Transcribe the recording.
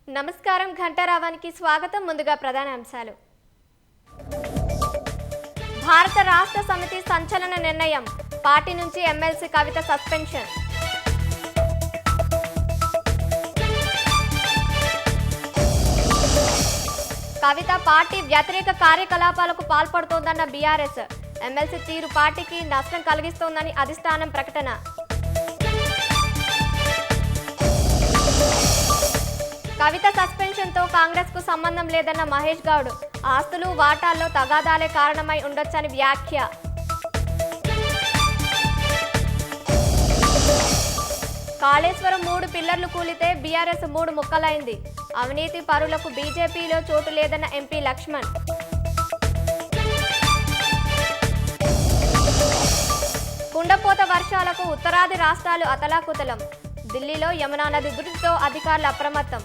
నమస్కారం ఘంటారావానికి స్వాగతం. ముందుగా ప్రధాన అంశాలు. భారత రాష్ట్ర సమితి సంచలన నిర్ణయం, పార్టీ నుంచి ఎమ్మెల్సీ కవిత సస్పెన్షన్. కవిత పార్టీ వ్యతిరేక కార్యకలాపాలకు పాల్పడుతోందన్న బీఆర్ఎస్, ఎమ్మెల్సీ తీరు పార్టీకి నష్టం కలిగిస్తోందని అధిష్టానం ప్రకటన. కవిత సస్పెన్షన్తో కాంగ్రెస్ కు సంబంధం లేదన్న మహేష్ గౌడ్, ఆస్తులు వాటాల్లో తగాదాలే కారణమై ఉండొచ్చని వ్యాఖ్య. కాళేశ్వరం 3 పిల్లర్లు కూలితే బీఆర్ఎస్ 3 ముక్కలైంది. అవినీతి పరులకు బీజేపీలో చోటు లేదన్న ఎంపీ లక్ష్మణ్. కుండపోత వర్షాలకు ఉత్తరాది రాష్ట్రాలు అతలాకుతలం. ఢిల్లీలో యమునా నది ఉధృతితో అధికారులు అప్రమత్తం.